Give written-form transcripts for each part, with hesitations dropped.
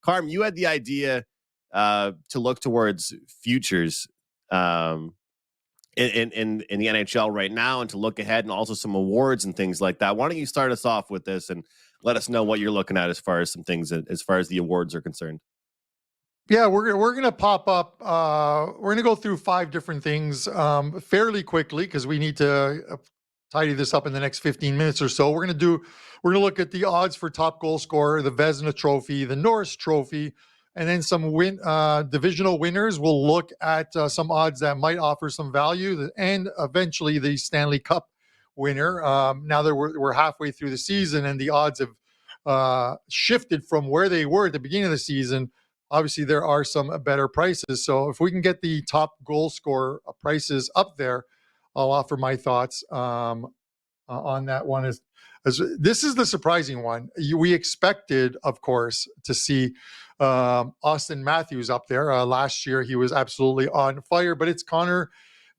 Carm, you had the idea to look towards futures in the NHL right now, and to look ahead, and also some awards and things like that. Why don't you start us off with this and let us know what you're looking at as far as some things as far as the awards are concerned? Yeah, we're gonna pop up. We're gonna go through 5 different things fairly quickly because we need to tidy this up in the next 15 minutes or so. We're gonna look at the odds for top goal scorer, the Vezina Trophy, the Norris Trophy, and then some divisional winners. We'll look at some odds that might offer some value, and eventually the Stanley Cup winner. Now that we're halfway through the season and the odds have shifted from where they were at the beginning of the season. Obviously, there are some better prices. So if we can get the top goal scorer prices up there, I'll offer my thoughts on that one. As this is the surprising one. We expected, of course, to see Austin Matthews up there. Last year, he was absolutely on fire, but it's Connor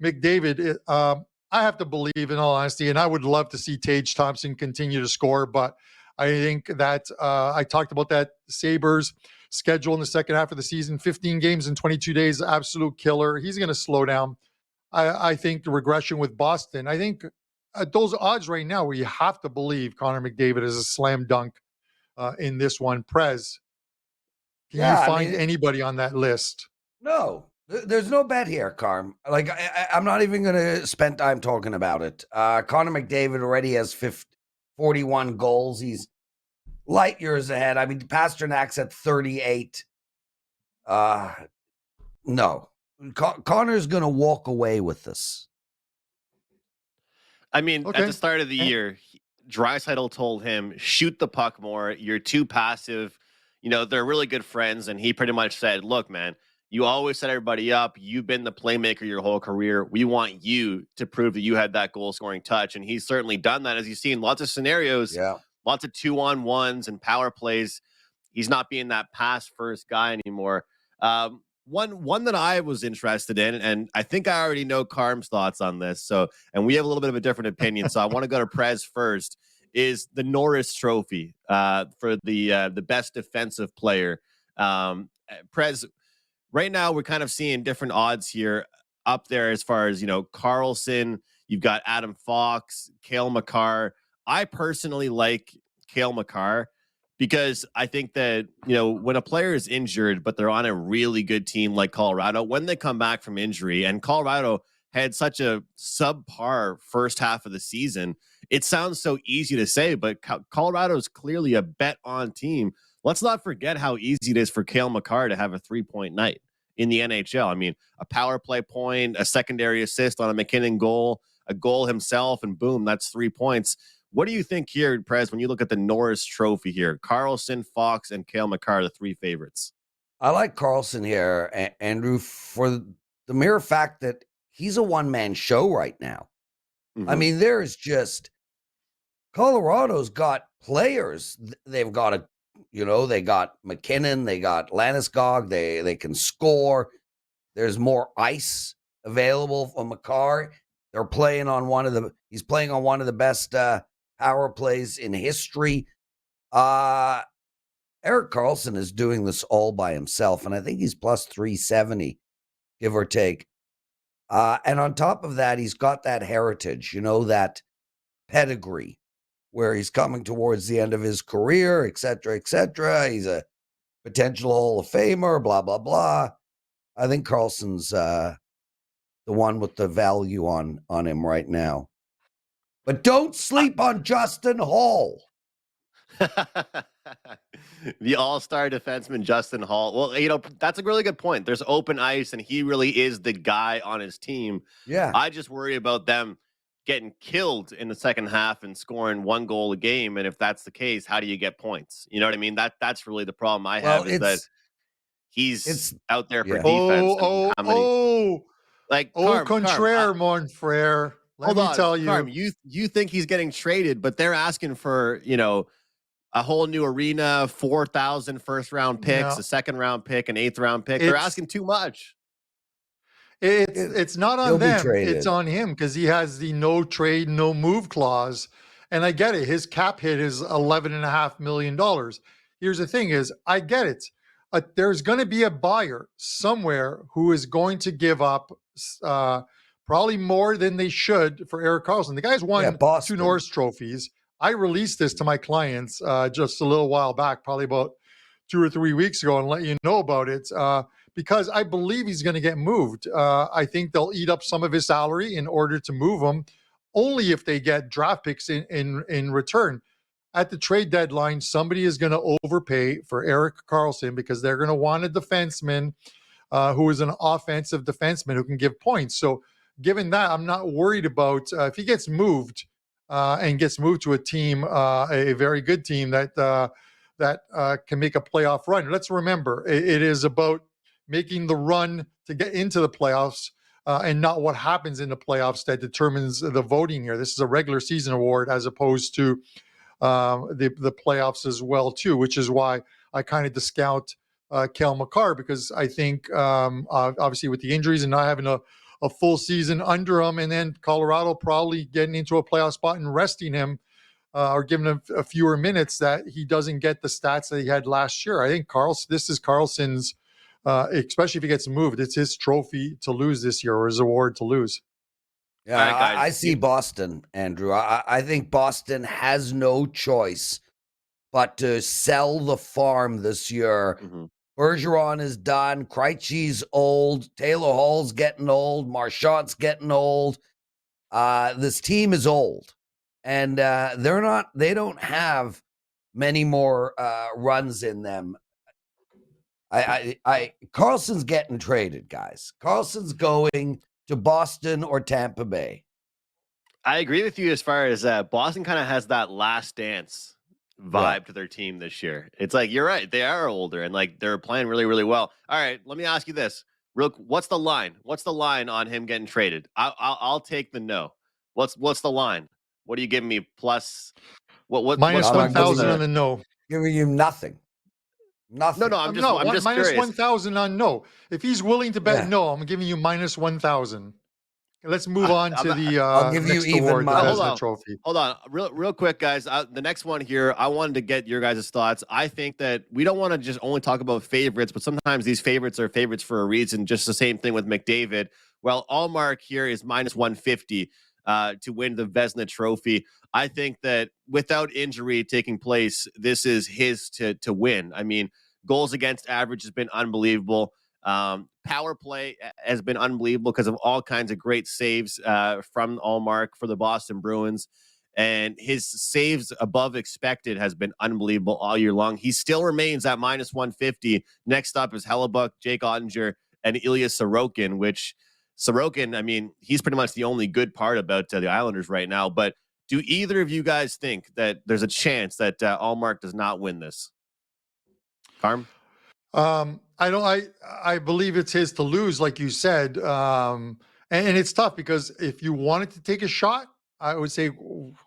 McDavid. I have to believe, in all honesty, and I would love to see Tage Thompson continue to score, but I think that I talked about that Sabres schedule in the second half of the season, 15 games in 22 days, absolute killer. He's going to slow down. I think the regression with Boston, I think at those odds right now where you have to believe Connor McDavid is a slam dunk in this one. Prez, can you find anybody on that list? No, there's no bet here, Carm. Like, I'm not even going to spend time talking about it. Connor McDavid already has 41 goals. He's light years ahead. I mean, Pasternak's at 38. No. Connor's going to walk away with this. I mean, at the start of the year, Draisaitl told him, shoot the puck more. You're too passive. You know, they're really good friends. And he pretty much said, look, man, you always set everybody up. You've been the playmaker your whole career. We want you to prove that you had that goal-scoring touch. And he's certainly done that, as you've seen lots of scenarios. Yeah. Lots of 2-on-1s and power plays. He's not being that pass-first guy anymore. One that I was interested in, and I think I already know Carm's thoughts on this, so, and we have a little bit of a different opinion, so I want to go to Prez first, is the Norris Trophy for the best defensive player. Prez, right now we're kind of seeing different odds here up there as far as, you know, Carlson, you've got Adam Fox, Cale Makar. I personally like Cale Makar because I think that, you know, when a player is injured, but they're on a really good team like Colorado, when they come back from injury, and Colorado had such a subpar first half of the season, it sounds so easy to say, but Colorado is clearly a bet on team. Let's not forget how easy it is for Cale Makar to have a 3-point night in the NHL. I mean, a power play point, a secondary assist on a McKinnon goal, a goal himself, and boom, that's 3 points. What do you think here, Prez, when you look at the Norris Trophy here? Carlson, Fox, and Cale Makar, the 3 favorites. I like Carlson here, Andrew, for the mere fact that he's a one-man show right now. Mm-hmm. I mean, there's just Colorado's got players. They've got they got McKinnon, they got Landeskog, they can score. There's more ice available for Makar. They're playing on he's playing on one of the best power plays in history. Erik Karlsson is doing this all by himself, and I think he's plus 370, give or take. And on top of that, he's got that heritage, that pedigree, where he's coming towards the end of his career, et cetera, et cetera. He's a potential Hall of Famer, blah, blah, blah. I think Karlsson's the one with the value on him right now. But don't sleep on Justin Hall. The all-star defenseman, Justin Hall. Well, that's a really good point. There's open ice, and he really is the guy on his team. Yeah. I just worry about them getting killed in the second half and scoring 1 goal a game. And if that's the case, how do you get points? You know what I mean? That's really the problem I have, is that he's out there for defense. Contraire, mon frere. Let me tell you. Carm, you think he's getting traded, but they're asking for, a whole new arena, 4,000 first-round picks, a second-round pick, an 8th-round pick. They're asking too much. It's not on them. It's on him, because he has the no trade, no move clause. And I get it. His cap hit is $11.5 million. Here's the thing is, I get it. there's going to be a buyer somewhere who is going to give up probably more than they should for Erik Karlsson. The guy's won 2 Norris trophies. I released this to my clients just a little while back, probably about 2 or 3 weeks ago, and let you know about it because I believe he's going to get moved. I think they'll eat up some of his salary in order to move him, only if they get draft picks in return. At the trade deadline, somebody is going to overpay for Erik Karlsson because they're going to want a defenseman who is an offensive defenseman who can give points. So given that, I'm not worried about if he gets moved and gets moved to a team, a very good team that can make a playoff run. Let's remember, it is about making the run to get into the playoffs and not what happens in the playoffs that determines the voting here. This is a regular season award as opposed to the playoffs as well too, which is why I kind of discount Cale Makar, because I think obviously with the injuries and not having a full season under him, and then Colorado probably getting into a playoff spot and resting him or giving him a fewer minutes, that he doesn't get the stats that he had last year. I think this is Karlsson's, especially if he gets moved, it's his trophy to lose this year, or his award to lose. Yeah, right, I see Boston, Andrew. I think Boston has no choice but to sell the farm this year. Mm-hmm. Bergeron is done. Krejci's old. Taylor Hall's getting old. Marchand's getting old. This team is old, and they don't have many more runs in them. Karlsson's getting traded, guys. Karlsson's going to Boston or Tampa Bay. I agree with you as far as Boston kind of has that last dance vibe to their team this year. It's like, you're right. They are older and like they're playing really, really well. All right. Let me ask you this what's the line? What's the line on him getting traded? I'll take the no. What's the line? What are you giving me? Plus what minus 1,000 on the no. Giving you nothing. Nothing. No, I'm just minus curious. 1,000 on no. If he's willing to bet no, I'm giving you minus 1,000. Let's move on to the I'll give next you award, even the Vezina Trophy. Hold on, real quick, guys. The next one here, I wanted to get your guys' thoughts. I think that we don't want to just only talk about favorites, but sometimes these favorites are favorites for a reason. Just the same thing with McDavid. Well, Allmark here is minus 150 to win the Vezina Trophy. I think that without injury taking place, this is his to win. I mean, goals against average has been unbelievable. Power play has been unbelievable because of all kinds of great saves from Allmark for the Boston Bruins. And his saves above expected has been unbelievable all year long. He still remains at minus 150. Next up is Hellebuck, Jake Ottinger, and Ilya Sorokin, which Sorokin, I mean, he's pretty much the only good part about the Islanders right now. But do either of you guys think that there's a chance that Allmark does not win this? Carm? I believe it's his to lose, like you said. And it's tough because if you wanted to take a shot, I would say,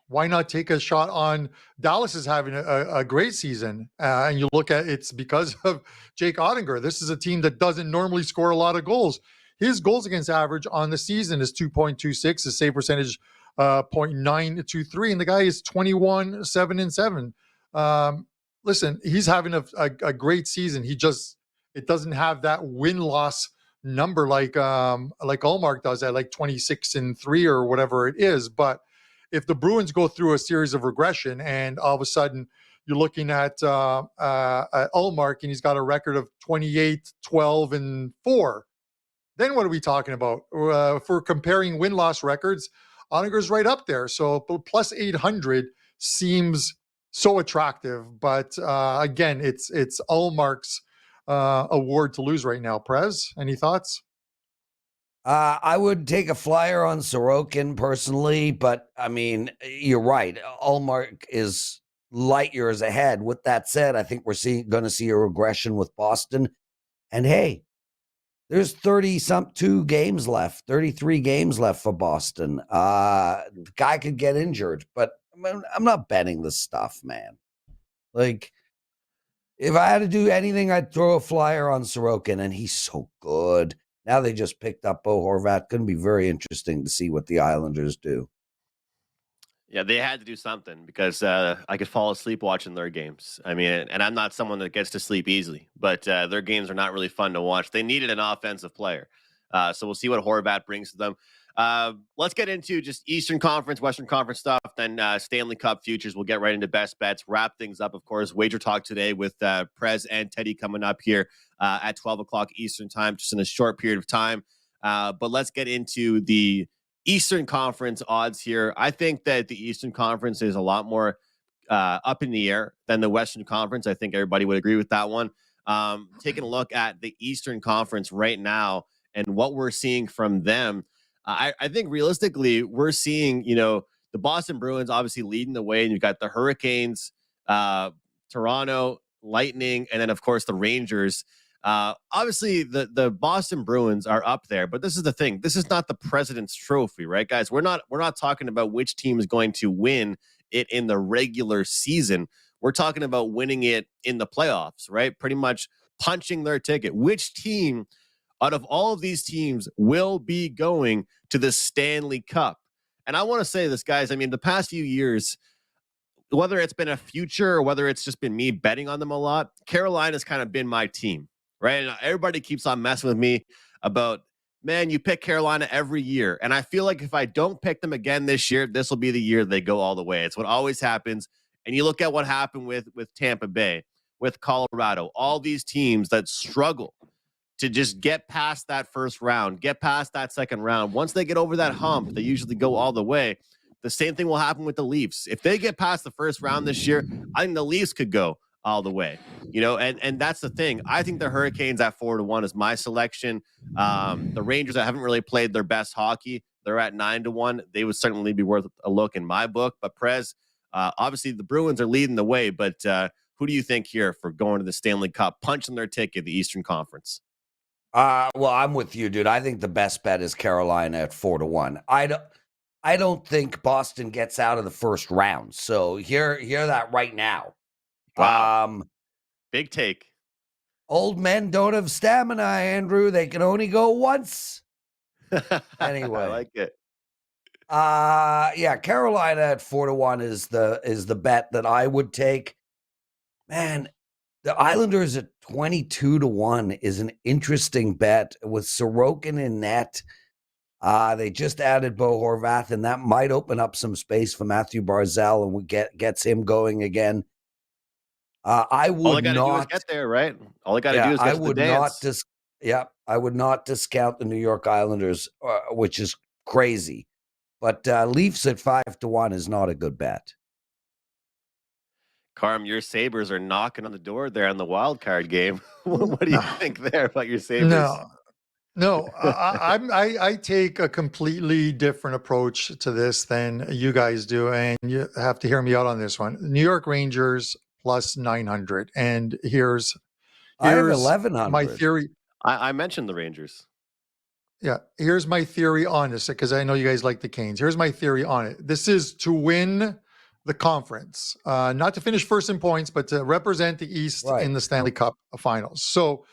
why not take a shot on Dallas is having a great season. And you look at it's because of Jake Ottinger. This is a team that doesn't normally score a lot of goals. His goals against average on the season is 2.26, his save percentage 0.923, and the guy is 21, 7-7. Listen, he's having a great season. It doesn't have that win-loss number like Allmark does at like 26-3 or whatever it is. But if the Bruins go through a series of regression and all of a sudden you're looking at Allmark and he's got a record of 28-12-4, then what are we talking about? If we're comparing win-loss records, Ottinger's right up there. So plus 800 seems so attractive. But again, it's Allmark's award to lose right now. Prez, any thoughts? I would take a flyer on Sorokin personally, but I mean, you're right. Allmark is light years ahead. With that said, I think we're going to see a regression with Boston. And hey, there's 33 games left for Boston. The guy could get injured, but I'm not betting this stuff, man. Like, if I had to do anything, I'd throw a flyer on Sorokin, and he's so good. Now they just picked up Bo Horvat. Going to be very interesting to see what the Islanders do. Yeah, they had to do something because I could fall asleep watching their games. I mean, and I'm not someone that gets to sleep easily, but their games are not really fun to watch. They needed an offensive player. So we'll see what Horvat brings to them. Let's get into just Eastern Conference, Western Conference stuff, then Stanley Cup futures. We'll get right into best bets, wrap things up, of course. Wager Talk today with Prez and Teddy coming up here at 12 o'clock Eastern time, just in a short period of time. But let's get into the Eastern Conference odds here. I think that the Eastern Conference is a lot more up in the air than the Western Conference. I think everybody would agree with that one. Taking a look at the Eastern Conference right now and what we're seeing from them, I think realistically we're seeing, the Boston Bruins obviously leading the way, and you've got the Hurricanes, Toronto, Lightning, and then of course the Rangers. Obviously the Boston Bruins are up there, but this is the thing. This is not the President's Trophy, right, guys? We're not talking about which team is going to win it in the regular season. We're talking about winning it in the playoffs, right? Pretty much punching their ticket. Which team out of all of these teams will be going to the Stanley Cup? And I want to say this, guys. I mean, the past few years, whether it's been a future or whether it's just been me betting on them a lot, Carolina's kind of been my team, right? And everybody keeps on messing with me about, man, you pick Carolina every year. And I feel like if I don't pick them again this year, this will be the year they go all the way. It's what always happens. And you look at what happened with Tampa Bay, with Colorado, all these teams that struggle to just get past that first round, get past that second round. Once they get over that hump, they usually go all the way. The same thing will happen with the Leafs. If they get past the first round this year, I think the Leafs could go all the way. And that's the thing. I think the Hurricanes at 4-1 is my selection. The Rangers that haven't really played their best hockey, they're at 9-1. They would certainly be worth a look in my book. But Prez, obviously the Bruins are leading the way. But who do you think here for going to the Stanley Cup, punching their ticket, the Eastern Conference? Well, I'm with you, dude. I think the best bet is Carolina at 4-1. I don't think Boston gets out of the first round. So hear that right now. Wow. Big take. Old men don't have stamina, Andrew. They can only go once. Anyway. I like it. Yeah, Carolina at 4-1 is the bet that I would take. Man, the Islanders at 22-1 is an interesting bet with Sorokin in net. They just added Bo Horvath, and that might open up some space for Matthew Barzal, and gets him going again. I would all I gotta do is get there, right? All I gotta do is get to the dance. I would not discount the New York Islanders, which is crazy. But Leafs at 5-1 is not a good bet. Carm, your Sabres are knocking on the door there on the wild card game. What do you think there about your Sabres? No, I take a completely different approach to this than you guys do, and you have to hear me out on this one. New York Rangers plus 900, and here's I have 1100. My theory. I mentioned the Rangers. Yeah, here's my theory on this, because I know you guys like the Canes. Here's my theory on it. This is to win the conference, not to finish first in points, but to represent the East in the Stanley Cup finals. So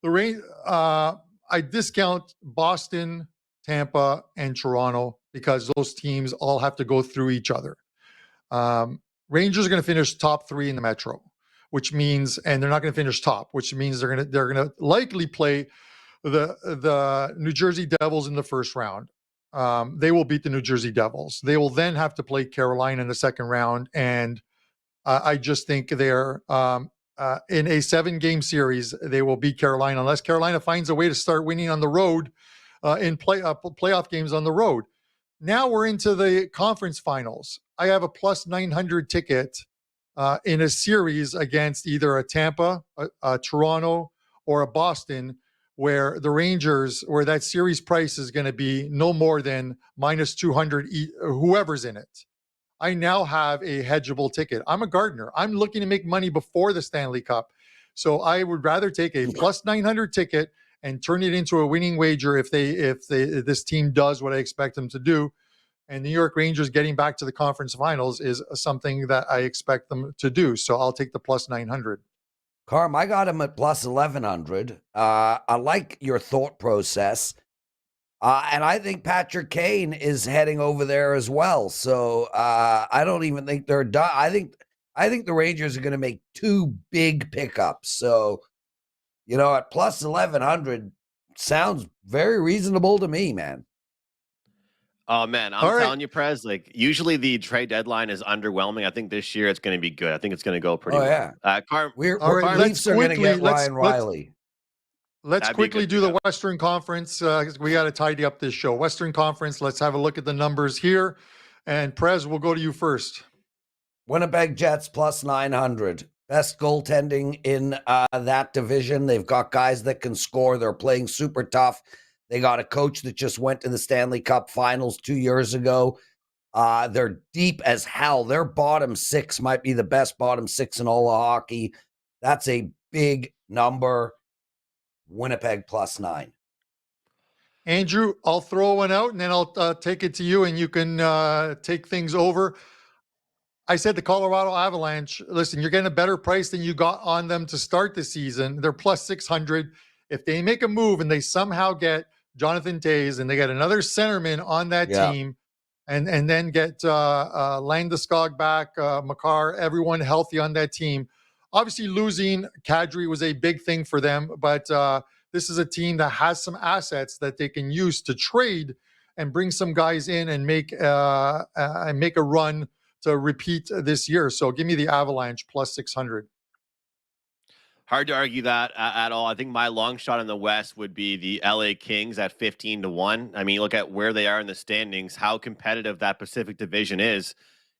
I discount Boston, Tampa, and Toronto because those teams all have to go through each other. Rangers are going to finish top 3 in the Metro, which means, and they're not going to finish top, which means they're going to likely play the New Jersey Devils in the first round. They will beat the New Jersey Devils. They will then have to play Carolina in the second round, and I just think they're in a 7-game series, they will beat Carolina unless Carolina finds a way to start winning on the road in playoff games on the road. Now we're into the conference finals. I have a plus 900 ticket in a series against either a Tampa, a Toronto, or a Boston, where the Rangers, where that series price is going to be no more than minus 200, whoever's in it. I now have a hedgeable ticket. I'm a gardener. I'm looking to make money before the Stanley Cup. So I would rather take a plus 900 ticket and turn it into a winning wager if this team does what I expect them to do. And New York Rangers getting back to the conference finals is something that I expect them to do. So I'll take the plus 900. Carm, I got him at plus 1100. I like your thought process. And I think Patrick Kane is heading over there as well. So I don't even think they're done. I think the Rangers are going to make 2 big pickups. So, at plus 1,100 sounds very reasonable to me, man. Oh man, I'm telling you, Prez. Like usually the trade deadline is underwhelming. I think this year it's going to be good. I think it's going to go pretty well. Yeah. All right, Leafs are going to get Ryan Riley. Let's quickly do the Western Conference. We got to tidy up this show. Western Conference, let's have a look at the numbers here. And Prez, we'll go to you first. Winnipeg Jets plus 900. Best goaltending in that division. They've got guys that can score. They're playing super tough. They got a coach that just went to the Stanley Cup Finals 2 years ago. They're deep as hell. Their bottom 6 might be the best bottom 6 in all of hockey. That's a big number. Winnipeg plus 9. Andrew, I'll throw one out and then I'll take it to you and you can take things over. I said the Colorado Avalanche, listen, you're getting a better price than you got on them to start the season. They're plus 600. If they make a move and they somehow get Jonathan Toews and they get another centerman on that team and then get Landeskog back, Makar, everyone healthy on that team. Obviously losing Kadri was a big thing for them, but this is a team that has some assets that they can use to trade and bring some guys in and make a run to repeat this year. So give me the Avalanche plus 600. Hard to argue that at all. I think my long shot in the West would be the LA Kings at 15-1. I mean, look at where they are in the standings, how competitive that Pacific Division is.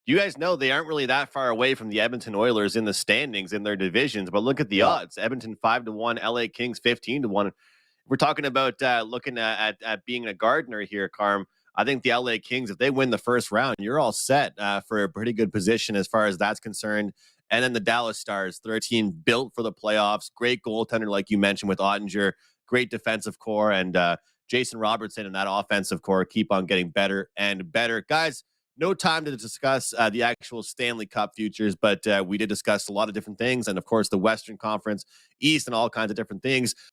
You guys know they aren't really that far away from the Edmonton Oilers in the standings in their divisions, but look at the odds. Edmonton 5-1, LA Kings 15-1. We're talking about looking at being a gardener here, Carm. I think the LA Kings, if they win the first round, you're all set for a pretty good position as far as that's concerned. And then the Dallas Stars, they're a team built for the playoffs. Great goaltender, like you mentioned, with Ottinger. Great defensive core. And Jason Robertson and that offensive core keep on getting better and better. Guys, no time to discuss the actual Stanley Cup futures, but we did discuss a lot of different things. And, of course, the Western Conference, East, and all kinds of different things.